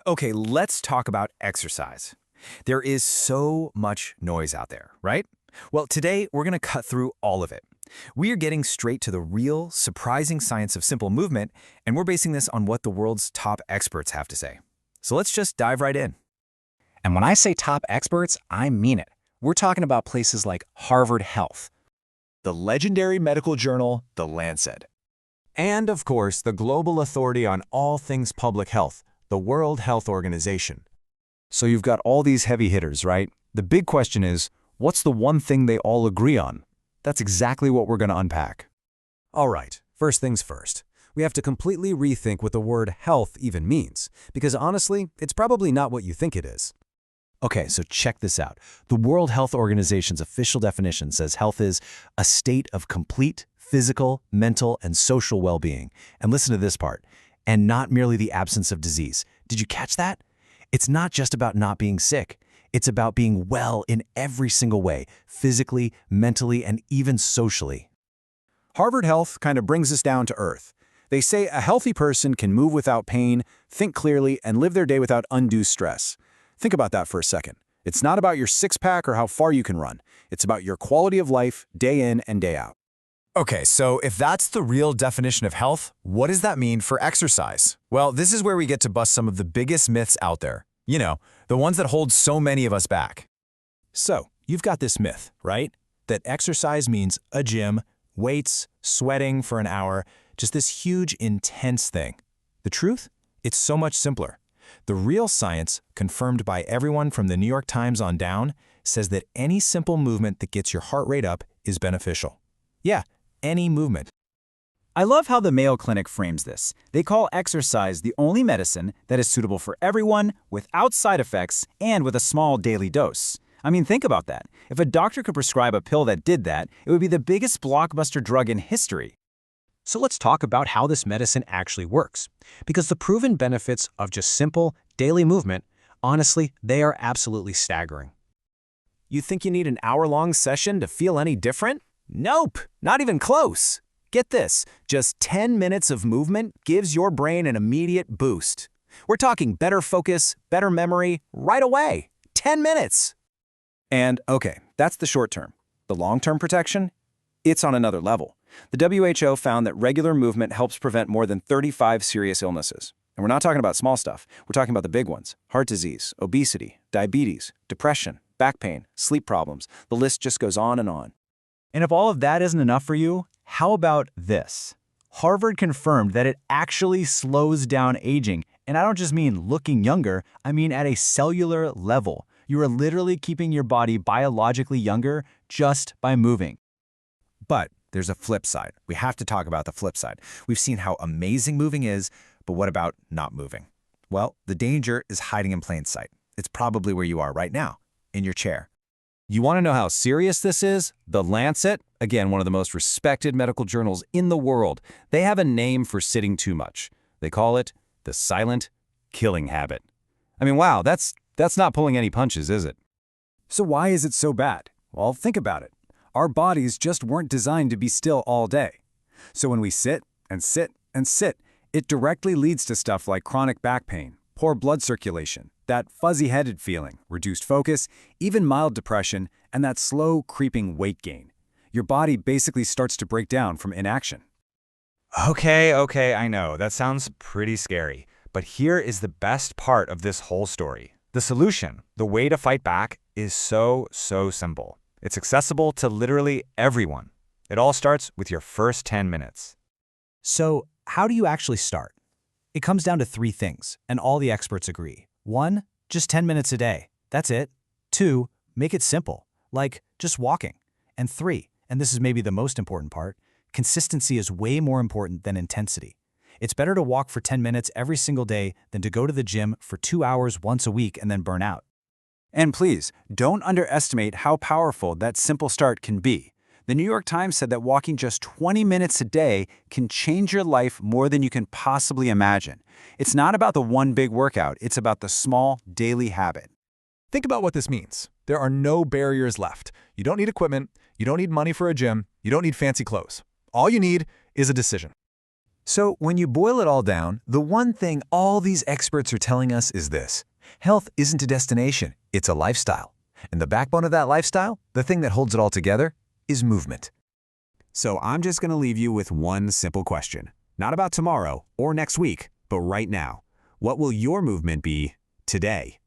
Okay, let's talk about exercise. There is so much noise out there, right? Well, today we're going to cut through all of it. We are getting straight to the real, surprising science of simple movement, and we're basing this on what the world's top experts have to say. So let's just dive right in. And when I say top experts, I mean it. We're talking about places like Harvard Health, The legendary medical journal, The Lancet. And, of course, the global authority on all things public health, the World Health Organization. So you've got all these heavy hitters, right? The big question is, what's the one thing they all agree on? That's exactly what we're going to unpack. All right, first things first. We have to completely rethink what the word health even means, because honestly, it's probably not what you think it is. Okay, so check this out. The World Health Organization's official definition says health is a state of complete physical, mental, and social well-being. And listen to this part, and not merely the absence of disease. Did you catch that? It's not just about not being sick. It's about being well in every single way, physically, mentally, and even socially. Harvard Health kind of brings us down to earth. They say a healthy person can move without pain, think clearly, and live their day without undue stress. Think about that for a second. It's not about your six-pack or how far you can run. It's about your quality of life, day in and day out. Okay, so if that's the real definition of health, what does that mean for exercise? Well, this is where we get to bust some of the biggest myths out there. You know, the ones that hold so many of us back. So, you've got this myth, right? That exercise means a gym, weights, sweating for an hour, just this huge, intense thing. The truth? It's so much simpler. The real science, confirmed by everyone from the New York Times on down, says that any simple movement that gets your heart rate up is beneficial. Yeah, any movement. I love how the Mayo Clinic frames this. They call exercise the only medicine that is suitable for everyone, without side effects, and with a small daily dose. I mean, think about that. If a doctor could prescribe a pill that did that, it would be the biggest blockbuster drug in history. So let's talk about how this medicine actually works. Because the proven benefits of just simple, daily movement, honestly, they are absolutely staggering. You think you need an hour-long session to feel any different? Nope, not even close. Get this, just 10 minutes of movement gives your brain an immediate boost. We're talking better focus, better memory, right away. 10 minutes. And, okay, that's the short term. The long-term protection? It's on another level. The WHO found that regular movement helps prevent more than 35 serious illnesses. And we're not talking about small stuff. We're talking about the big ones: heart disease, obesity, diabetes, depression, back pain, sleep problems. The list just goes on and on. And if all of that isn't enough for you, how about this? Harvard confirmed that it actually slows down aging. And I don't just mean looking younger, I mean at a cellular level. You are literally keeping your body biologically younger just by moving. But there's a flip side. We have to talk about the flip side. We've seen how amazing moving is, but what about not moving? Well, the danger is hiding in plain sight. It's probably where you are right now, in your chair. You want to know how serious this is? The Lancet, again, one of the most respected medical journals in the world, they have a name for sitting too much. They call it the silent killing habit. I mean, wow, that's not pulling any punches, is it? So why is it so bad? Well, think about it. Our bodies just weren't designed to be still all day. So when we sit and sit and sit, it directly leads to stuff like chronic back pain, poor blood circulation, that fuzzy-headed feeling, reduced focus, even mild depression, and that slow, creeping weight gain. Your body basically starts to break down from inaction. Okay, I know. That sounds pretty scary. But here is the best part of this whole story. The solution, the way to fight back, is so simple. It's accessible to literally everyone. It all starts with your first 10 minutes. So, how do you actually start? It comes down to 3 things, and all the experts agree. 1, just 10 minutes a day. That's it. 2, make it simple, like just walking. And 3, and this is maybe the most important part, consistency is way more important than intensity. It's better to walk for 10 minutes every single day than to go to the gym for 2 hours once a week and then burn out. And please, don't underestimate how powerful that simple start can be. The New York Times said that walking just 20 minutes a day can change your life more than you can possibly imagine. It's not about the one big workout, it's about the small, daily habit. Think about what this means. There are no barriers left. You don't need equipment, you don't need money for a gym, you don't need fancy clothes. All you need is a decision. So when you boil it all down, the one thing all these experts are telling us is this. Health isn't a destination, it's a lifestyle. And the backbone of that lifestyle, the thing that holds it all together, is movement. So I'm just going to leave you with one simple question. Not about tomorrow or next week, but right now. What will your movement be today?